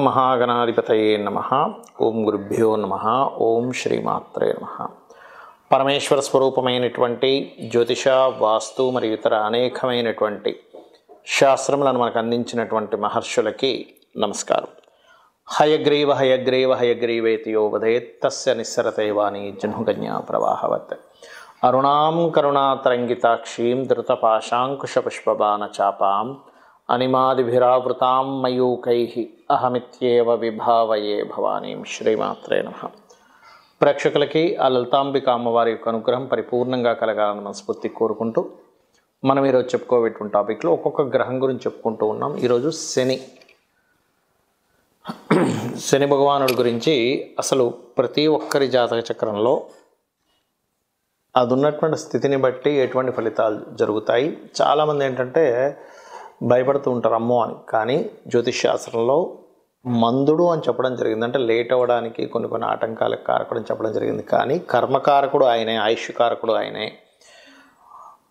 మహాగణాధిపతయే నమః. ఓం గురుభ్యో నమః. ఓం శ్రీమాత్రే నమః. పరమేశ్వర స్వరూపమైనటువంటి జ్యోతిష, వాస్తు మరియు ఇతర అనేకమైనటువంటి శాస్త్రములను మనకు అందించినటువంటి మహర్షులకి నమస్కారం. హయగ్రీవ హయగ్రీవ హయగ్రీవేతి యో వదేత్ తస్య నిస్సరతే వాణి జహ్నుగన్యా ప్రవాహవత్. అరుణాం కరుణాతరంగితాక్షీం ధృతపాశాంకుశపుష్పబాణచాపాం అనిమాదిభిరావృతాం మయూకైః అహమిత్యేవ విభావయే భవానీం. శ్రీమాత్రే నమః. ప్రేక్షకులకి ఆ లలితాంబిక అమ్మవారి యొక్క అనుగ్రహం పరిపూర్ణంగా కలగాలని మనస్ఫూర్తి కోరుకుంటూ మనం ఈరోజు చెప్పుకోబెట్టిన టాపిక్లో ఒక్కొక్క గ్రహం గురించి చెప్పుకుంటూ ఉన్నాం. ఈరోజు శని భగవానుడి గురించి అసలు ప్రతి ఒక్కరి జాతక చక్రంలో అది ఉన్నటువంటి స్థితిని బట్టి ఎటువంటి ఫలితాలు జరుగుతాయి. చాలామంది ఏంటంటే భయపడుతూ ఉంటారు అమ్మో అని. కానీ జ్యోతిష్ శాస్త్రంలో మందుడు అని చెప్పడం జరిగింది, అంటే లేట్ అవ్వడానికి కొన్ని ఆటంకాలకు కారకుడు అని చెప్పడం జరిగింది. కానీ కర్మకారకుడు ఆయనే, ఆయుష్కారకుడు ఆయనే,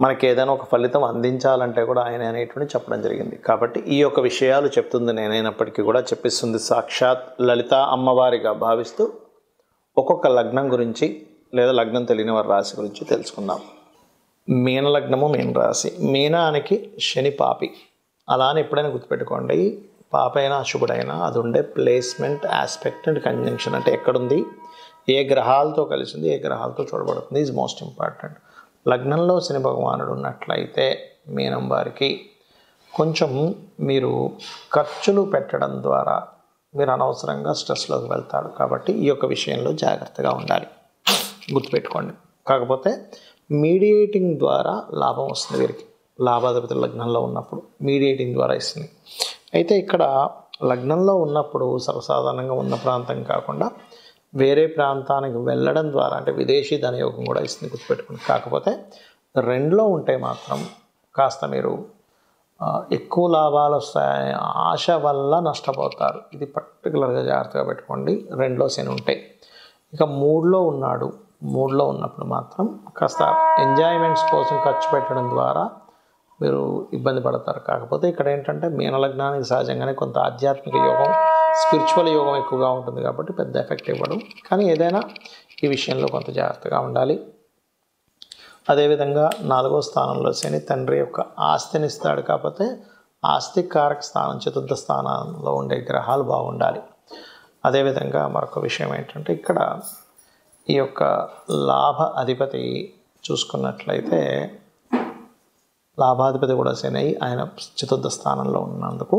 మనకి ఏదైనా ఒక ఫలితం అందించాలంటే కూడా ఆయనే అనేటువంటి చెప్పడం జరిగింది. కాబట్టి ఈ యొక్క విషయాలు చెప్తుంది నేనైనప్పటికీ కూడా చెప్పిస్తుంది సాక్షాత్ లలిత అమ్మవారిగా భావిస్తూ ఒక్కొక్క లగ్నం గురించి లేదా లగ్నం తెలియని వారి రాశి గురించి తెలుసుకుందాం. మీన లగ్నము, మీన రాశి. మీనానికి శని పాపి. అలా అని ఎప్పుడైనా గుర్తుపెట్టుకోండి, పాపైనా అశుభుడైనా అది ఉండే ప్లేస్మెంట్, ఆస్పెక్ట్ అండ్ కంజంక్షన్, అంటే ఎక్కడుంది, ఏ గ్రహాలతో కలిసింది, ఏ గ్రహాలతో చూడబడుతుంది, ఈజ్ మోస్ట్ ఇంపార్టెంట్. లగ్నంలో శని భగవానుడు ఉన్నట్లయితే మీనం వారికి కొంచెం మీరు ఖర్చులు పెట్టడం ద్వారా మీరు అనవసరంగా స్ట్రెస్లోకి వెళ్తాడు. కాబట్టి ఈ యొక్క విషయంలో జాగ్రత్తగా ఉండాలి, గుర్తుపెట్టుకోండి. కాకపోతే మీడియేటింగ్ ద్వారా లాభం వస్తుంది వీరికి. లాభాధిపతి లగ్నంలో ఉన్నప్పుడు మీడియేటింగ్ ద్వారా ఇస్తుంది. అయితే ఇక్కడ లగ్నంలో ఉన్నప్పుడు సర్వసాధారణంగా ఉన్న ప్రాంతం కాకుండా వేరే ప్రాంతానికి వెళ్ళడం ద్వారా అంటే విదేశీ ధనయోగం కూడా ఇస్తుంది, గుర్తుపెట్టుకోండి. కాకపోతే రెండులో ఉంటే మాత్రం కాస్త మీరు ఎక్కువ లాభాలు వస్తాయని ఆశ వల్ల నష్టపోతారు. ఇది పర్టికులర్గా జాగ్రత్తగా పెట్టుకోండి. రెండులో శని ఉంటే. ఇక మూడులో ఉన్నాడు. మూడులో ఉన్నప్పుడు మాత్రం కాస్త ఎంజాయ్మెంట్స్ కోసం ఖర్చు పెట్టడం ద్వారా మీరు ఇబ్బంది పడతారు. కాకపోతే ఇక్కడ ఏంటంటే మీన లగ్నానికి సహజంగానే కొంత ఆధ్యాత్మిక యోగం, స్పిరిచువల్ యోగం ఎక్కువగా ఉంటుంది కాబట్టి పెద్ద ఎఫెక్ట్ ఇవ్వడం. కానీ ఏదైనా ఈ విషయంలో కొంత జాగ్రత్తగా ఉండాలి. అదేవిధంగా 4వ స్థానంలో శని తండ్రి యొక్క ఆస్తిని ఇస్తాడు. కాకపోతే ఆస్తి కారక స్థానం, చతుర్థ స్థానంలో ఉండే గ్రహాలు బాగుండాలి. అదేవిధంగా మరొక విషయం ఏంటంటే ఇక్కడ ఈ యొక్క లాభ అధిపతి చూసుకున్నట్లయితే లాభాధిపతి కూడా శని, ఆయన చతుర్థ స్థానంలో ఉన్నందుకు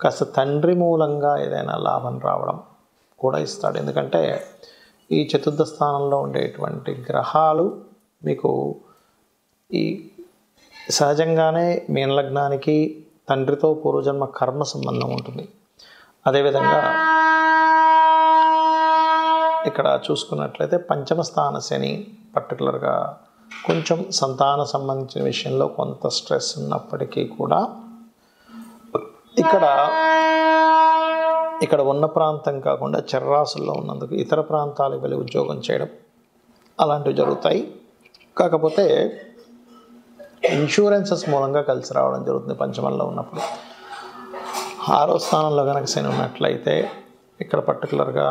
కాస్త తండ్రి మూలంగా ఏదైనా లాభం రావడం కూడా ఇస్తాడు. ఎందుకంటే ఈ చతుర్థ స్థానంలో ఉండేటువంటి గ్రహాలు మీకు ఈ సహజంగానే మీన లగ్నానికి తండ్రితో పూర్వజన్మ కర్మ సంబంధం ఉంటుంది. అదేవిధంగా ఇక్కడ చూసుకున్నట్లయితే పంచమ స్థాన శని పర్టికులర్గా కొంచెం సంతాన సంబంధించిన విషయంలో కొంత స్ట్రెస్ ఉన్నప్పటికీ కూడా ఇక్కడ ఉన్న ప్రాంతం కాకుండా చర్రాసుల్లో ఉన్నందుకు ఇతర ప్రాంతాలకు వెళ్ళి ఉద్యోగం చేయడం అలాంటివి జరుగుతాయి. కాకపోతే ఇన్సూరెన్సెస్ మూలంగా కలిసి రావడం జరుగుతుంది పంచమంలో ఉన్నప్పుడు. 6వ స్థానంలో కనుక శని ఉన్నట్లయితే ఇక్కడ పర్టికులర్గా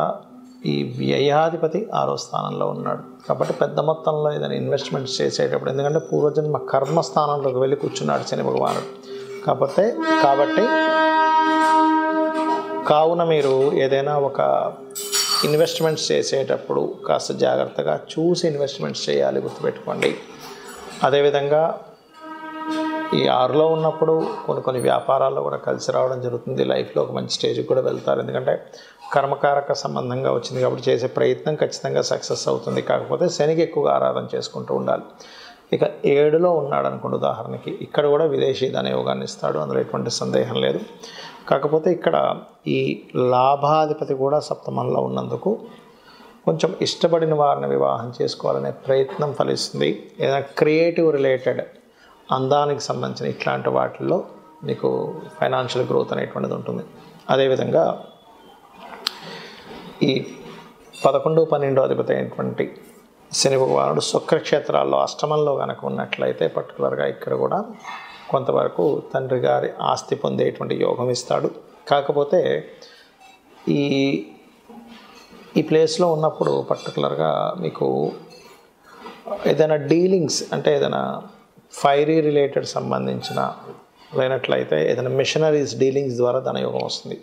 ఈ వ్యయాధిపతి 6వ స్థానంలో ఉన్నాడు. కాబట్టి పెద్ద మొత్తంలో ఏదైనా ఇన్వెస్ట్మెంట్స్ చేసేటప్పుడు, ఎందుకంటే పూర్వజన్మ కర్మ స్థానంలోకి వెళ్ళి కూర్చున్నాడు శని భగవానుడు. కాబట్టి కావున మీరు ఏదైనా ఒక ఇన్వెస్ట్మెంట్స్ చేసేటప్పుడు కాస్త జాగ్రత్తగా చూసి ఇన్వెస్ట్మెంట్స్ చేయాలి, గుర్తుపెట్టుకోండి. అదేవిధంగా ఈ 6లో ఉన్నప్పుడు కొన్ని వ్యాపారాల్లో కూడా కలిసి రావడం జరుగుతుంది. లైఫ్లో ఒక మంచి స్టేజ్కి కూడా వెళ్తారు. ఎందుకంటే కర్మకారక సంబంధంగా వచ్చింది కాబట్టి చేసే ప్రయత్నం ఖచ్చితంగా సక్సెస్ అవుతుంది. కాకపోతే శనికి ఎక్కువగా ఆరాధన చేసుకుంటూ ఉండాలి. ఇక 7లో ఉన్నాడు అనుకోండి ఉదాహరణకి, ఇక్కడ కూడా విదేశీ ధనయోగాన్ని ఇస్తాడు, అందులో ఎటువంటి సందేహం లేదు. కాకపోతే ఇక్కడ ఈ లాభాధిపతి కూడా సప్తమంలో ఉన్నందుకు కొంచెం ఇష్టపడిన వారిని వివాహం చేసుకోవాలనే ప్రయత్నం ఫలిస్తుంది. ఏదైనా క్రియేటివ్ రిలేటెడ్ అందానికి సంబంధించిన ఇట్లాంటి వాటిల్లో మీకు ఫైనాన్షియల్ గ్రోత్ అనేటువంటిది ఉంటుంది. అదేవిధంగా ఈ 11, 12 అధిపతి అయినటువంటి శని భగవానుడు శుక్రక్షేత్రాల్లో అష్టమంలో కనుక ఉన్నట్లయితే పర్టికులర్గా ఇక్కడ కూడా కొంతవరకు తండ్రి గారి ఆస్తి పొందేటువంటి యోగం ఇస్తాడు. కాకపోతే ఈ ఈ ప్లేస్లో ఉన్నప్పుడు పర్టికులర్గా మీకు ఏదైనా డీలింగ్స్ అంటే ఏదైనా ఫైరీ రిలేటెడ్ సంబంధించిన లేనట్లయితే ఏదైనా మిషనరీస్ డీలింగ్స్ ద్వారా ధనయోగం వస్తుంది.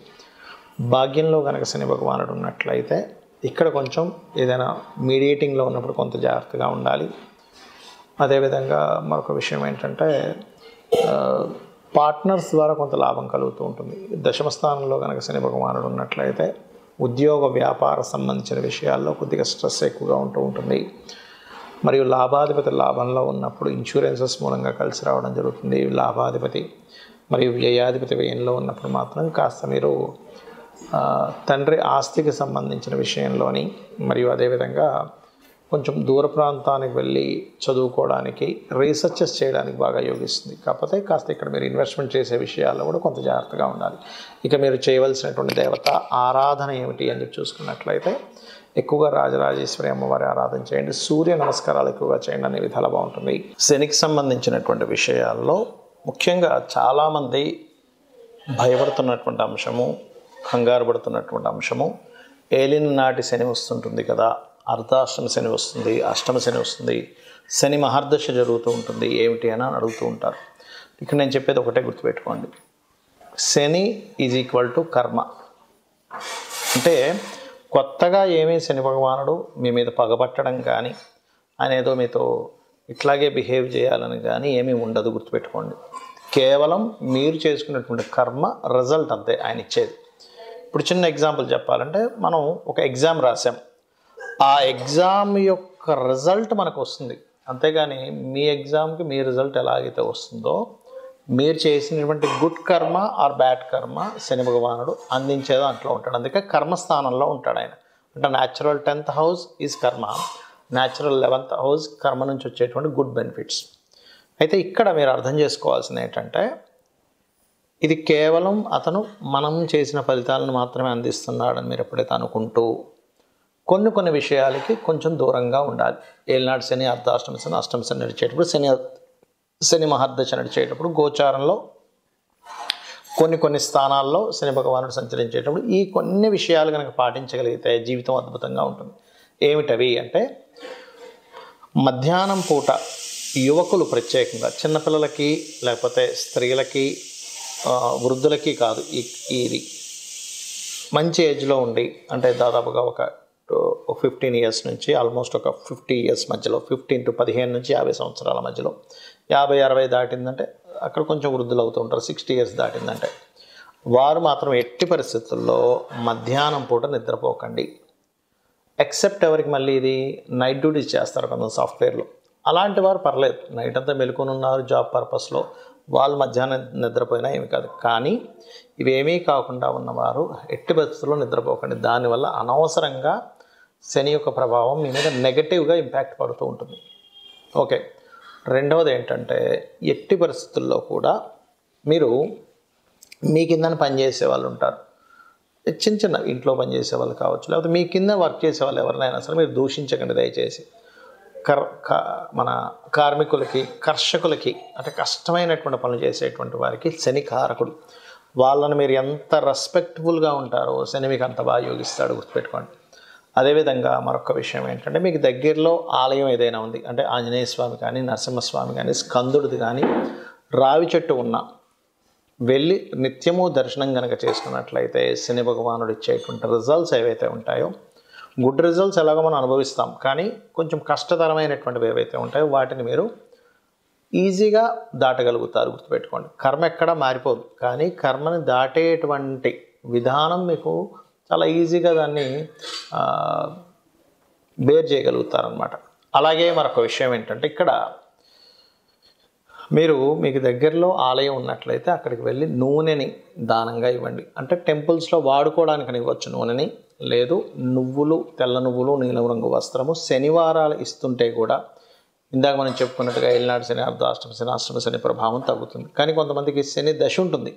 భాగ్యంలో కనుక శని భగవానుడు ఉన్నట్లయితే ఇక్కడ కొంచెం ఏదైనా మీడియేటింగ్లో ఉన్నప్పుడు కొంత జాగ్రత్తగా ఉండాలి. అదేవిధంగా మరొక విషయం ఏంటంటే పార్ట్నర్స్ ద్వారా కొంత లాభం కలుగుతూ ఉంటుంది. దశమ స్థానంలో కనుక శని భగవానుడు ఉన్నట్లయితే ఉద్యోగ వ్యాపార సంబంధించిన విషయాల్లో కొద్దిగా స్ట్రెస్ ఎక్కువగా ఉంటూ ఉంటుంది. మరియు లాభాధిపతి లాభంలో ఉన్నప్పుడు ఇన్సూరెన్సెస్ మూలంగా కలిసి రావడం జరుగుతుంది. లాభాధిపతి మరియు వ్యయాధిపతి వ్యయంలో ఉన్నప్పుడు మాత్రం కాస్త మీరు తండ్రి ఆస్తికి సంబంధించిన విషయంలోని మరియు అదేవిధంగా కొంచెం దూర ప్రాంతానికి వెళ్ళి చదువుకోవడానికి రీసెర్చెస్ చేయడానికి బాగా యోగిస్తుంది. కాకపోతే కాస్త ఇక్కడ మీరు ఇన్వెస్ట్మెంట్ చేసే విషయాల్లో కూడా కొంత జాగ్రత్తగా ఉండాలి. ఇక మీరు చేయవలసినటువంటి దేవత ఆరాధన ఏమిటి అని చెప్పి చూసుకున్నట్లయితే ఎక్కువగా రాజరాజేశ్వరి అమ్మవారి ఆరాధన చేయండి. సూర్య నమస్కారాలు ఎక్కువగా చేయండి. అనే విధాలు బాగుంటుంది. శనికి సంబంధించినటువంటి విషయాల్లో ముఖ్యంగా చాలామంది భయపడుతున్నటువంటి అంశము, కంగారు పడుతున్నటువంటి అంశము, ఏలిన నాటి శని వస్తుంటుంది కదా, అర్ధాష్టమ శని వస్తుంది, అష్టమ శని వస్తుంది, శని మహర్దశ జరుగుతూ ఉంటుంది ఏమిటి అని అడుగుతూ ఉంటారు. ఇక్కడ నేను చెప్పేది ఒకటే గుర్తుపెట్టుకోండి, శని ఈజ్ ఈక్వల్ టు కర్మ. అంటే కొత్తగా ఏమీ శని భగవానుడు మీ మీద పగబట్టడం కానీ ఆయన ఏదో మీతో ఇట్లాగే బిహేవ్ చేయాలని కానీ ఏమీ ఉండదు, గుర్తుపెట్టుకోండి. కేవలం మీరు చేసుకున్నటువంటి కర్మ రిజల్ట్ అంతే ఆయన ఇచ్చేది. ఇప్పుడు చిన్న ఎగ్జాంపుల్ చెప్పాలంటే మనం ఒక ఎగ్జామ్ రాసాం, ఆ ఎగ్జామ్ యొక్క రిజల్ట్ మనకు వస్తుంది. అంతేగాని మీ ఎగ్జామ్కి మీ రిజల్ట్ ఎలాగైతే వస్తుందో మీరు చేసినటువంటి గుడ్ కర్మ ఆర్ బ్యాడ్ కర్మ శని భగవానుడు అందించే దాంట్లో ఉంటాడు. అందుకే కర్మస్థానంలో ఉంటాడు ఆయన. అంటే న్యాచురల్ 10th హౌస్ ఈజ్ కర్మ, న్యాచురల్ 11th హౌస్ కర్మ నుంచి వచ్చేటువంటి గుడ్ బెనిఫిట్స్. అయితే ఇక్కడ మీరు అర్థం చేసుకోవాల్సింది ఏంటంటే ఇది కేవలం అతను మనం చేసిన ఫలితాలను మాత్రమే అందిస్తున్నాడని మీరు ఎప్పుడైతే అనుకుంటూ కొన్ని విషయాలకి కొంచెం దూరంగా ఉండాలి. ఏలినాడు శని, అర్ధాష్టమ శని, అష్టమ శని నడిచేటప్పుడు, శని మహర్దశ నడిచేటప్పుడు, గోచారంలో కొన్ని స్థానాల్లో శని భగవానుడు సంచరించేటప్పుడు ఈ కొన్ని విషయాలు కనుక పాటించగలిగితే జీవితం అద్భుతంగా ఉంటుంది. ఏమిటవి అంటే మధ్యాహ్నం పూట యువకులు ప్రత్యేకంగా చిన్నపిల్లలకి లేకపోతే స్త్రీలకి వృద్ధులకి కాదు, ఇది మంచి ఏజ్లో ఉండి అంటే దాదాపుగా ఒక 15 ఇయర్స్ నుంచి ఆల్మోస్ట్ ఒక 50 ఇయర్స్ మధ్యలో, 15 to 15 నుంచి 50 సంవత్సరాల మధ్యలో, 50-60 దాటిందంటే అక్కడ కొంచెం వృద్ధులు అవుతూ ఉంటారు. 60 ఇయర్స్ దాటిందంటే వారు మాత్రం ఎట్టి పరిస్థితుల్లో మధ్యాహ్నం పూట నిద్రపోకండి. ఎక్సెప్ట్ ఎవరికి మళ్ళీ ఇది నైట్ డ్యూటీస్ చేస్తారు కొంత సాఫ్ట్వేర్లో, అలాంటి వారు పర్లేదు, నైట్ అంతా మెలుకొని ఉన్నారు జాబ్ పర్పస్లో, వాళ్ళు మధ్యాహ్నం నిద్రపోయినా ఏమి కాదు. కానీ ఇవేమీ కాకుండా ఉన్నవారు ఎట్టి పరిస్థితుల్లో నిద్రపోకండి. దానివల్ల అనవసరంగా శని యొక్క ప్రభావం మీ మీద నెగటివ్గా ఇంపాక్ట్ పడుతూ ఉంటుంది. ఓకే, రెండవది ఏంటంటే ఎట్టి పరిస్థితుల్లో కూడా మీరు మీ కింద పనిచేసే వాళ్ళు ఉంటారు, చిన్న ఇంట్లో పనిచేసే వాళ్ళు కావచ్చు, లేకపోతే మీ కింద వర్క్ చేసే వాళ్ళు ఎవరినైనా సరే మీరు దూషించకండి దయచేసి. మన కార్మికులకి, కర్షకులకి అంటే కష్టమైనటువంటి పనులు చేసేటువంటి వారికి శని కారకుడు. వాళ్ళని మీరు ఎంత రెస్పెక్ట్ఫుల్గా ఉంటారో శని మీకు అంత బాగా యోగిస్తాడు, గుర్తుపెట్టుకోండి. అదేవిధంగా మరొక విషయం ఏంటంటే మీకు దగ్గరలో ఆలయం ఏదైనా ఉంది అంటే ఆంజనేయ స్వామి కానీ, నరసింహస్వామి కానీ, స్కందుడిది కానీ, రావి చెట్టు ఉన్న వెళ్ళి నిత్యము దర్శనం కనుక చేసుకున్నట్లయితే శని భగవానుడు ఇచ్చేటువంటి రిజల్ట్స్ ఏవైతే ఉంటాయో, గుడ్ రిజల్ట్స్ ఎలాగో మనం అనుభవిస్తాం, కానీ కొంచెం కష్టతరమైనటువంటివి ఏవైతే ఉంటాయో వాటిని మీరు ఈజీగా దాటగలుగుతారు, గుర్తుపెట్టుకోండి. కర్మ ఎక్కడా మారిపోదు, కానీ కర్మని దాటేటువంటి విధానం మీకు చాలా ఈజీగా దాన్ని బేర్ చేయగలుగుతారనమాట. అలాగే మరొక విషయం ఏంటంటే ఇక్కడ మీకు దగ్గరలో ఆలయం ఉన్నట్లయితే అక్కడికి వెళ్ళి నూనెని దానంగా ఇవ్వండి. అంటే టెంపుల్స్లో వాడుకోవడానికి ఇవ్వచ్చు నూనెని, లేదు నువ్వులు, తెల్ల నువ్వులు, నీలం రంగు వస్త్రము శనివారాలు ఇస్తుంటే కూడా ఇందాక మనం చెప్పుకున్నట్టుగా ఏలినాడు శని, అర్ధాష్టమ శని, అష్టమ శని ప్రభావం తగ్గుతుంది. కానీ కొంతమందికి శని దశ ఉంటుంది,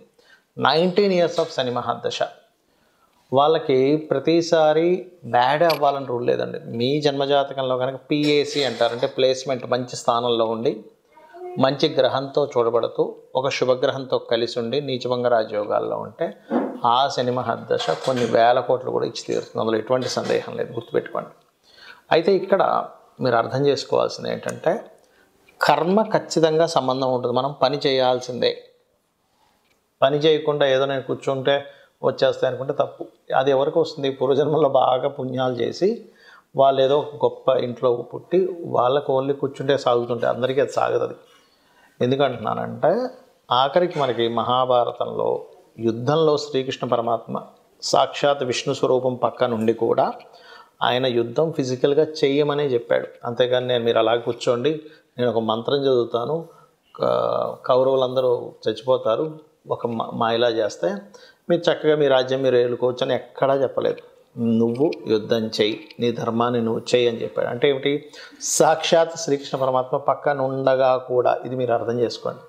19 ఇయర్స్ ఆఫ్ శని మహాదశ, వాళ్ళకి ప్రతిసారి బ్యాడ్ అవ్వాలని రూల్ లేదండి. మీ జన్మజాతకంలో కనుక PAC అంటారు, అంటే ప్లేస్మెంట్ మంచి స్థానంలో ఉండి మంచి గ్రహంతో చూడబడుతూ ఒక శుభగ్రహంతో కలిసి ఉండి నీచభంగ రాజయోగాల్లో ఉంటే ఆ శని మహర్దశ కొన్ని వేల కోట్లు కూడా ఇచ్చి తీరుతుంది, అందులో ఎటువంటి సందేహం లేదు, గుర్తుపెట్టుకోండి. అయితే ఇక్కడ మీరు అర్థం చేసుకోవాల్సింది ఏంటంటే కర్మ ఖచ్చితంగా సంబంధం ఉంటుంది. మనం పని చేయాల్సిందే, పని చేయకుండా ఏదో నేను కూర్చుంటే వచ్చేస్తాయి అనుకుంటే తప్పు. అది ఎవరికి వస్తుంది? పూర్వజన్మలో బాగా పుణ్యాలు చేసి వాళ్ళు ఏదో గొప్ప ఇంట్లో పుట్టి వాళ్ళకు ఓన్లీ కూర్చుంటే సాగుతుంటే అందరికీ అది సాగదు. అది ఎందుకంటున్నానంటే ఆఖరికి మనకి మహాభారతంలో యుద్ధంలో శ్రీకృష్ణ పరమాత్మ సాక్షాత్ విష్ణు స్వరూపం పక్క నుండి కూడా ఆయన యుద్ధం ఫిజికల్గా చెయ్యమనే చెప్పాడు. అంతేగాని నేను మీరు అలా కూర్చోండి, నేను ఒక మంత్రం చదువుతాను, కౌరవులందరూ చచ్చిపోతారు ఒక మాయలా చేస్తే మీరు చక్కగా మీ రాజ్యం మీరు ఏలుకోవచ్చు అని ఎక్కడా చెప్పలేదు. నువ్వు యుద్ధం చెయ్యి, నీ ధర్మాన్ని నువ్వు చెయ్యి అని చెప్పాడు. అంటే ఏమిటి? సాక్షాత్ శ్రీకృష్ణ పరమాత్మ పక్కన ఉండగా కూడా, ఇది మీరు అర్థం చేసుకోండి.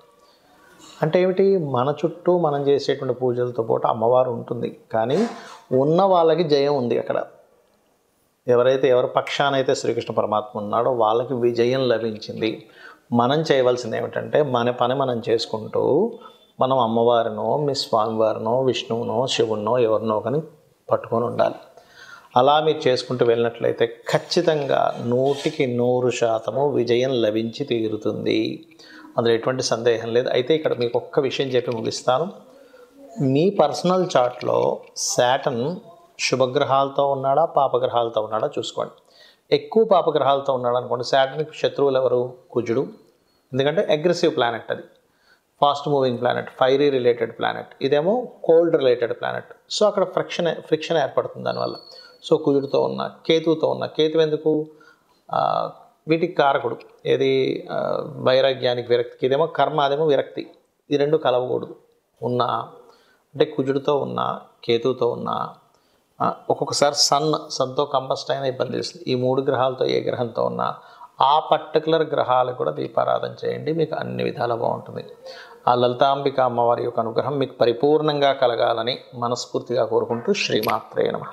అంటే ఏమిటి? మన చుట్టూ మనం చేసేటువంటి పూజలతో పాటు అమ్మవారు ఉంటుంది, కానీ ఉన్న వాళ్ళకి జయం ఉంది. అక్కడ ఎవరి పక్షానైతే శ్రీకృష్ణ పరమాత్మ ఉన్నాడో వాళ్ళకి విజయం లభించింది. మనం చేయవలసింది ఏమిటంటే మన పని మనం చేసుకుంటూ మనం అమ్మవారినో మీ స్వామివారినో విష్ణువునో శివునో ఎవరినో కానీ పట్టుకొని ఉండాలి. అలా మీరు చేసుకుంటూ వెళ్ళినట్లయితే ఖచ్చితంగా 100% విజయం లభించి తీరుతుంది, అందులో ఎటువంటి సందేహం లేదు. అయితే ఇక్కడ మీకు ఒక్క విషయం చెప్పి ముగిస్తాను. మీ పర్సనల్ చార్ట్లో శాటర్న్ శుభగ్రహాలతో ఉన్నాడా పాపగ్రహాలతో ఉన్నాడా చూసుకోండి. ఎక్కువ పాపగ్రహాలతో ఉన్నాడు అనుకోండి, శాటర్న్కి శత్రువులు ఎవరు? కుజుడు. ఎందుకంటే అగ్రెసివ్ ప్లానెట్, అది fast moving planet, fiery related planet. ఇదేమో కోల్డ్ రిలేటెడ్ ప్లానెట్. సో అక్కడ ఫ్రిక్షన్ ఏర్పడుతుంది దానివల్ల. సో కుజుడితో ఉన్న, కేతువుతో ఉన్న, కేతు ఎందుకు? వీటికి కారకుడు. ఏది? వైరాగ్యానికి, విరక్తికి. ఇదేమో కర్మ, అదేమో విరక్తి. ఈ రెండు కలవకూడదు. ఉన్న అంటే కుజుడితో ఉన్న, కేతువుతో ఉన్న, ఒక్కొక్కసారి సన్తో కంబస్ట్ అయినా ఇబ్బంది చేస్తుంది. ఈ 3 గ్రహాలతో ఏ గ్రహంతో ఉన్నా ఆ పర్టికులర్ గ్రహాలకు కూడా దీపారాధన చేయండి, మీకు అన్ని విధాలా బాగుంటుంది. ఆ లలితాంబిక అమ్మవారి యొక్క అనుగ్రహం మీకు పరిపూర్ణంగా కలగాలని మనస్ఫూర్తిగా కోరుకుంటూ శ్రీమాత్రే నమః.